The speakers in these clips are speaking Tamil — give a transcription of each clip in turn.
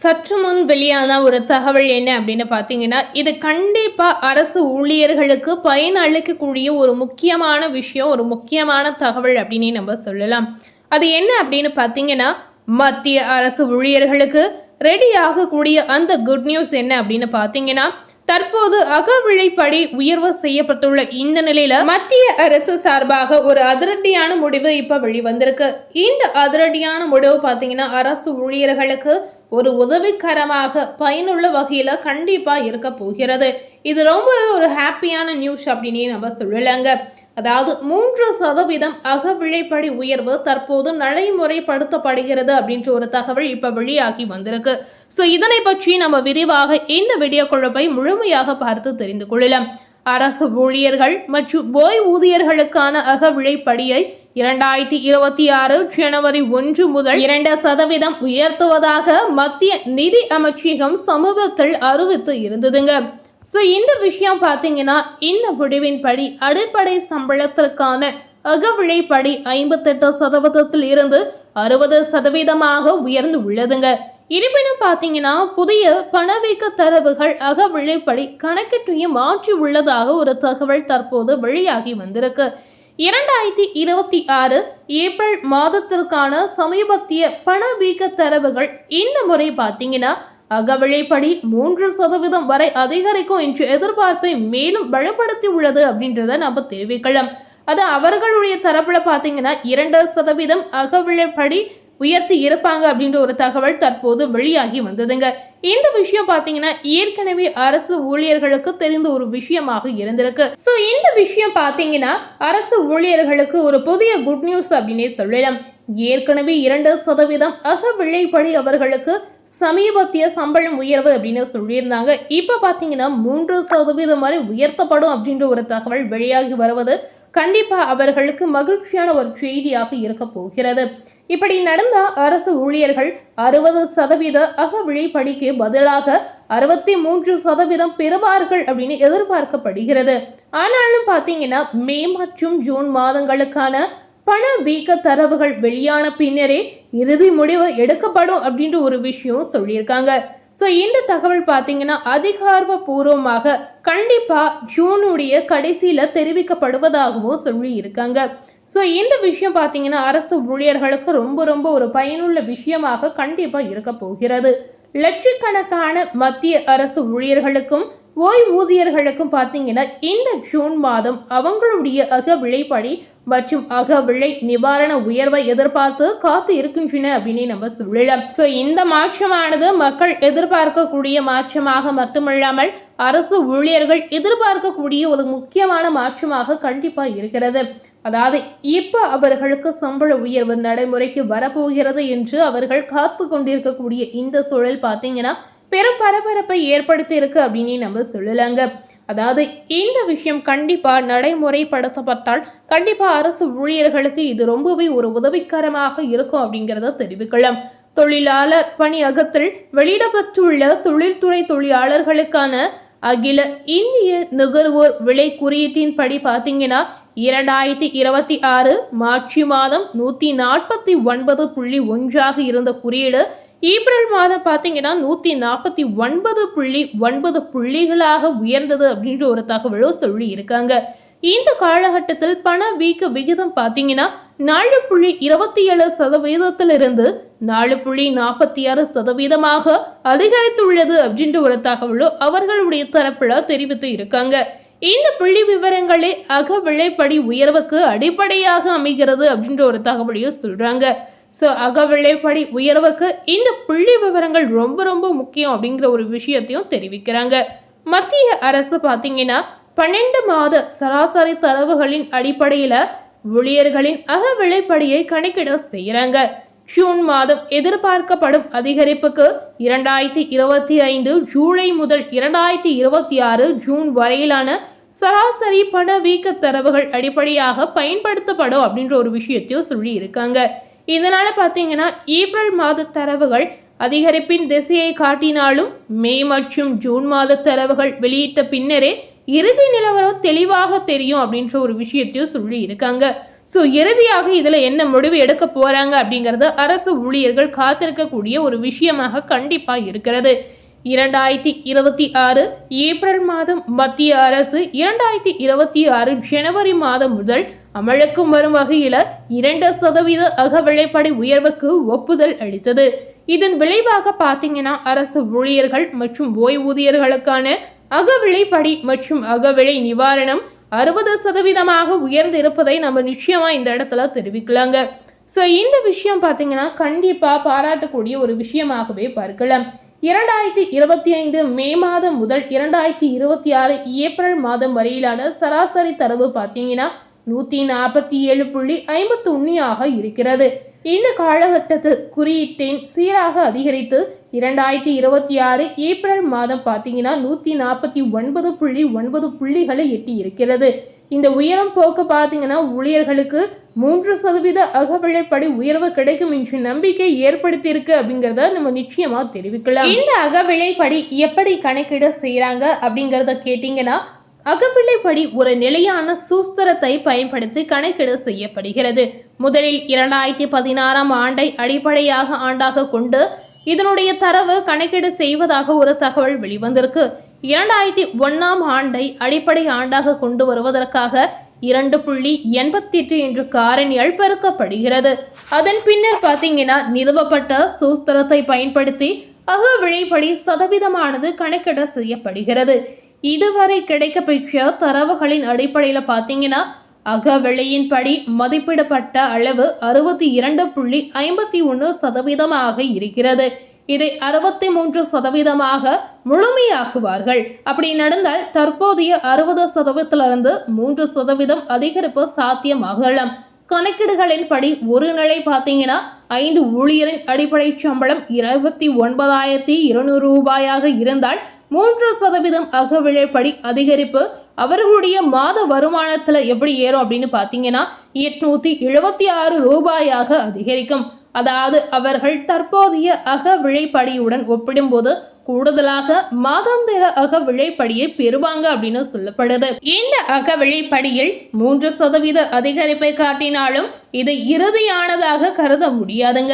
சற்று முன் வெளியான ஒரு தகவல் என்ன அப்படின்னு பார்த்தீங்கன்னா, இது கண்டிப்பா அரசு ஊழியர்களுக்கு பயன் அளிக்கக்கூடிய ஒரு முக்கியமான விஷயம், ஒரு முக்கியமான தகவல் அப்படின்னே நம்ம சொல்லலாம். அது என்ன அப்படின்னு பார்த்தீங்கன்னா, மத்திய அரசு ஊழியர்களுக்கு ரெடி ஆகக்கூடிய அந்த குட் நியூஸ் என்ன அப்படின்னு பார்த்தீங்கன்னா, தற்போது அகவிலைப்படி உயர்வு செய்யப்பட்டுள்ள இந்த நிலையில மத்திய அரசு சார்பாக ஒரு அதிரடியான முடிவு இப்ப வெளிவந்திருக்கு. இந்த அதிரடியான முடிவு பாத்தீங்கன்னா அரசு ஊழியர்களுக்கு ஒரு உதவிகரமாக பயனுள்ள வகையில கண்டிப்பா இருக்க போகிறது. இது ரொம்ப ஒரு ஹாப்பியான நியூஸ் அப்படின்னே நம்ம சொல்லலாங்க. அதாவது 3% அகவிலைப்படி உயர்வு தற்போது நடைமுறைப்படுத்தப்படுகிறது அப்படின்ற ஒரு தகவல் இப்ப வெளியாகி வந்திருக்கு. ஸோ இதனை பற்றி நம்ம விரிவாக இந்த வீடியோக்குள்ள போய் முழுமையாக பார்த்து தெரிந்து கொள்ளலாம். அரசு ஊழியர்கள் மற்றும் ஓய்வூதியர்களுக்கான அகவிலைப்படியை 2026 ஜனவரி 1 முதல் 2% உயர்த்துவதாக மத்திய நிதி அமைச்சகம் சமீபத்தில் அறிவித்து இருந்ததுங்க. ஸோ இந்த விஷயம் பார்த்தீங்கன்னா இந்த முடிவின்படி அடிப்படை சம்பளத்திற்கான அகவிலைப்படி 58% இருந்து 60% உயர்ந்து உள்ளதுங்க. இருப்பினும் பார்த்தீங்கன்னா புதிய பணவீக்க தரவுகள் அகவிலைப்படி கணக்கீட்டையும் மாற்றி உள்ளதாக ஒரு தகவல் தற்போது வெளியாகி வந்திருக்கு. 2026 ஏப்ரல் மாதத்திற்கான சமீபத்திய பணவீக்க தரவுகள் இந்த முறை பார்த்தீங்கன்னா அகவிலைப்படி 3% வரை அதிகரிக்கும் என்று எதிர்பார்ப்பை மேலும் பலப்படுத்தி உள்ளது அப்படின்றத நம்ம தெரிவிக்கலாம். அது அவர்களுடைய தரப்புல பார்த்தீங்கன்னா 2% அகவிலைப்படி உயர்த்தி இருப்பாங்க அப்படின்ற ஒரு தகவல் தற்போது வெளியாகி வந்ததுங்க. இந்த விஷயம் பார்த்தீங்கன்னா ஏற்கனவே அரசு ஊழியர்களுக்கு தெரிந்த ஒரு விஷயமாக இருந்திருக்கு. ஸோ இந்த விஷயம் பார்த்தீங்கன்னா அரசு ஊழியர்களுக்கு ஒரு புதிய குட் நியூஸ் அப்படின்னே சொல்லலாம். ஏற்கனவே 2% அகவிலைப்படி அவர்களுக்கு சமீபத்திய சம்பளம் உயர்வு அப்படின்னு சொல்லியிருந்தாங்க. இப்போ பார்த்தீங்கன்னா 3% வரை உயர்த்தப்படும் அப்படின்ற ஒரு தகவல் வெளியாகி வருவது கண்டிப்பா அவர்களுக்கு மகிழ்ச்சியான ஒரு செய்தியாக இருக்க போகிறது. இப்படி நடந்த அரசு ஊழியர்கள் 60% அகவிலைப்படிக்கு பதிலாக 63% பெறுவார்கள் அப்படின்னு எதிர்பார்க்கப்படுகிறது. ஆனாலும் பார்த்தீங்கன்னா மே மற்றும் ஜூன் மாதங்களுக்கான பணவீக்க தரவுகள் வெளியான பின்னரே இறுதி முடிவு எடுக்கப்படும் அப்படின்ற ஒரு விஷயம் சொல்லியிருக்காங்க. ஸோ இந்த தகவல் பார்த்தீங்கன்னா அதிகாரப்பூர்வமாக கண்டிப்பா ஜூனுடைய கடைசியில தெரிவிக்கப்படுவதாகவும் சொல்லி இருக்காங்க. ஸோ இந்த விஷயம் பார்த்தீங்கன்னா அரசு ஊழியர்களுக்கு ரொம்ப ஒரு பயனுள்ள விஷயமாக கண்டிப்பா இருக்க போகிறது. லட்சக்கணக்கான மத்திய அரசு ஊழியர்களுக்கும் ஓய்வூதியர்களுக்கும் பார்த்தீங்கன்னா இந்த ஜூன் மாதம் அவங்களுடைய அகவிலைப்படி மற்றும் அகவிலை நிவாரண உயர்வை எதிர்பார்த்து காத்து இருக்கின்றன அப்படின்னு நம்ம சொல்லலாம். ஸோ இந்த மாற்றமானது மக்கள் எதிர்பார்க்கக்கூடிய மாற்றமாக மட்டுமல்லாமல் அரசு ஊழியர்கள் எதிர்பார்க்கக்கூடிய ஒரு முக்கியமான மாற்றமாக கண்டிப்பா இருக்கிறது. அதாவது இப்ப அவர்களுக்கு சம்பள உயர்வு நடைமுறைக்கு வரப்போகிறது என்று அவர்கள் காத்து கொண்டிருக்கக்கூடிய இந்த சூழல் பார்த்தீங்கன்னா பெரும் பரபரப்பை ஏற்படுத்தி இருக்கு அப்படின்னு நம்ம சொல்லலாங்க. அதாவது இந்த விஷயம் கண்டிப்பா நடைமுறைப்படுத்தப்பட்டால் கண்டிப்பா அரசு ஊழியர்களுக்கு இது ரொம்பவே ஒரு உதவிகரமாக இருக்கும் அப்படிங்கிறத தெரிவிக்கலாம். தொழிலாளர் பணியகத்தில் வெளியிடப்பட்டுள்ள தொழில்துறை தொழிலாளர்களுக்கான அகில இந்திய நுகர்வோர் விலை குறியீட்டின் படி பார்த்தீங்கன்னா 2026 மார்ச் மாதம் 149.1 இருந்த குறியீடு ஏப்ரல் மாதம் பார்த்தீங்கன்னா 149.9 புள்ளிகளாக உயர்ந்தது அப்படின்ற ஒரு தகவலும் சொல்லி இருக்காங்க. இந்த காலகட்டத்தில் பணவீக்க விகிதம் பார்த்தீங்கன்னா 4.27% 4.46% அதிகரித்துள்ளது அப்படின்ற ஒரு தகவலும் அவர்களுடைய தரப்புல தெரிவித்து இருக்காங்க. இந்த புள்ளி விவரங்களே அகவிலைப்படி உயர்வுக்கு அடிப்படையாக அமைகிறது அப்படின்ற ஒரு தகவலையும் சொல்றாங்க. ஸோ அகவிலைப்படி உயர்வுக்கு இந்த புள்ளி விவரங்கள் ரொம்ப முக்கியம் அப்படிங்கிற ஒரு விஷயத்தையும் தெரிவிக்கிறாங்க. மத்திய அரசு பார்த்தீங்கன்னா 12 மாத சராசரி தரவுகளின் அடிப்படையில் ஊழியர்களின் அகவிலைப்படியை கணக்கிட செய்கிறாங்க. ஜூன் மாதம் எதிர்பார்க்கப்படும் அதிகரிப்புக்கு 2025 ஜூலை முதல் 2026 ஜூன் வரையிலான சராசரி பணவீக்க தரவுகள் அடிப்படையாக பயன்படுத்தப்படும் அப்படின்ற ஒரு விஷயத்தையும் சொல்லி இருக்காங்க. இதனால பார்த்தீங்கன்னா ஏப்ரல் மாத தரவுகள் அதிகரிப்பின் திசையை காட்டினாலும் மே மற்றும் ஜூன் மாத தரவுகள் வெளியிட்ட பின்னரே இறுதி நிலவரம் தெளிவாக தெரியும் அப்படின்ற ஒரு விஷயத்தையும் சொல்லி இருக்காங்க. ஸோ இறுதியாக இதில் என்ன முடிவு எடுக்க போறாங்க அப்படிங்கிறது அரசு ஊழியர்கள் காத்திருக்கக்கூடிய ஒரு விஷயமாக கண்டிப்பாக இருக்கிறது. 2026 ஏப்ரல் மாதம் மத்திய அரசு 2026 ஜனவரி மாதம் முதல் அமலுக்கு வரும் வகையில் 2% அகவிலைப்படி உயர்வுக்கு ஒப்புதல் அளித்தது. இதன் விளைவாக பார்த்தீங்கன்னா அரசு ஊழியர்கள் மற்றும் ஓய்வூதியர்களுக்கான அகவிலைப்படி மற்றும் அகவிலை நிவாரணம் 60% உயர்ந்து இருப்பதை நம்ம நிச்சயமா இந்த இடத்துல தெரிவிக்கலாங்க. ஸோ இந்த விஷயம் பார்த்தீங்கன்னா கண்டிப்பாக பாராட்டக்கூடிய ஒரு விஷயமாகவே பார்க்கலாம். 2025 மே மாதம் முதல் 2026 ஏப்ரல் மாதம் வரையிலான சராசரி தரவு பார்த்தீங்கன்னா 147.51 இருக்கிறது. இந்த காலகட்டத்தில் குறியீட்டின் சீராக அதிகரித்து 2026 ஏப்ரல் மாதம் பார்த்தீங்கன்னா 149.9 புள்ளிகளை எட்டி இருக்கிறது. இந்த உயரம் போக்கு பார்த்தீங்கன்னா ஊழியர்களுக்கு 3% அகவிலைப்படி உயர்வு கிடைக்கும் என்ற நம்பிக்கை ஏற்படுத்தியிருக்கு அப்படிங்கிறத நம்ம நிச்சயமா தெரிவிக்கலாம். இந்த அகவிலைப்படி எப்படி கணக்கீடு செய்யறாங்க அப்படிங்கிறத கேட்டீங்கன்னா அகவிலைப்படி ஒரு நிலையான சூஸ்திரத்தை பயன்படுத்தி கணக்கீடு செய்யப்படுகிறது. முதலில் 2016 ஆண்டை அடிப்படையாக ஆண்டாக கொண்டு இதனுடைய தரவு கணக்கீடு செய்வதாக ஒரு தகவல் வெளிவந்திருக்கு. 2001 ஆண்டை அடிப்படை ஆண்டாக கொண்டு வருவதற்காக 2.88 என்ற காரணியால் பெருக்கப்படுகிறது. அதன் பின்னர் பார்த்தீங்கன்னா நிறுவப்பட்ட சூஸ்திரத்தை பயன்படுத்தி அகவிலைப்படி சதவீதமானது கணக்கிட செய்யப்படுகிறது. இதுவரை கிடைக்கப்பெற்ற தரவுகளின் அடிப்படையில் பார்த்தீங்கன்னா அகவிலையின்படி மதிப்பிடப்பட்ட அளவு 62.51% இருக்கிறது. இதை 63% முழுமையாக்குவார்கள். அப்படி நடந்தால் தற்போதைய 60%லிருந்து 3% அதிகரிப்பு சாத்தியமாகலாம். கணக்கீடுகளின்படி ஒரு நிலை பார்த்தீங்கன்னா 5 ஊழியரின் அடிப்படை சம்பளம் 29,200 ரூபாயாக இருந்தால் 3% அகவிலைப்படி அதிகரிப்பு அவர்களுடைய மாத வருமானத்தில் எப்படி ஏறும் அப்படின்னு பார்த்தீங்கன்னா 876 ரூபாயாக அதிகரிக்கும். அதாவது அவர்கள் தற்போதைய அகவிலைப்படியுடன் ஒப்பிடும்போது கூடுதலாக மாதாந்திர அகவிலைப்படியை பெறுவாங்க அப்படின்னு சொல்லப்படுது. இந்த அகவிலைப்படியில் 3% அதிகரிப்பை காட்டினாலும் இது இறுதியானதாக கருத முடியாதுங்க.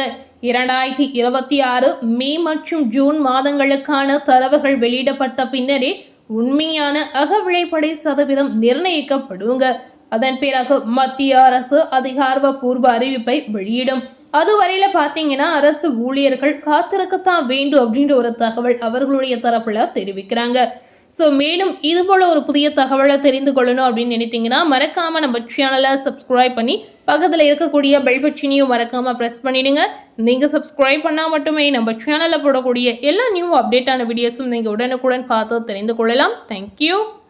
2026 மே மற்றும் ஜூன் மாதங்களுக்கான தரவுகள் வெளியிடப்பட்ட பின்னரே உண்மையான அகவிலைப்படி சதவீதம் நிர்ணயிக்கப்படுங்க. அதன் பிறகு மத்திய அரசு அதிகாரப்பூர்வ அறிவிப்பை வெளியிடும். அதுவரையில பார்த்தீங்கன்னா அரசு ஊழியர்கள் காத்திருக்கத்தான் வேண்டும் அப்படின்ற ஒரு தகவல் அவர்களுடைய தரப்புல தெரிவிக்கிறாங்க. ஸோ மேலும் இது போல ஒரு புதிய தகவலை தெரிந்து கொள்ளணும் அப்படின்னு நினைத்தீங்கன்னா மறக்காம நம்ம சேனலை சப்ஸ்கிரைப் பண்ணி பக்கத்தில் இருக்கக்கூடிய பெல் பட்டனையும் மறக்காம ப்ரெஸ் பண்ணிடுங்க. நீங்கள் சப்ஸ்கிரைப் பண்ணால் மட்டுமே நம்ம சேனலில் போடக்கூடிய எல்லா நியூ அப்டேட்டான வீடியோஸும் நீங்கள் உடனுக்குடன் பார்த்து தெரிந்து கொள்ளலாம். தேங்க்யூ.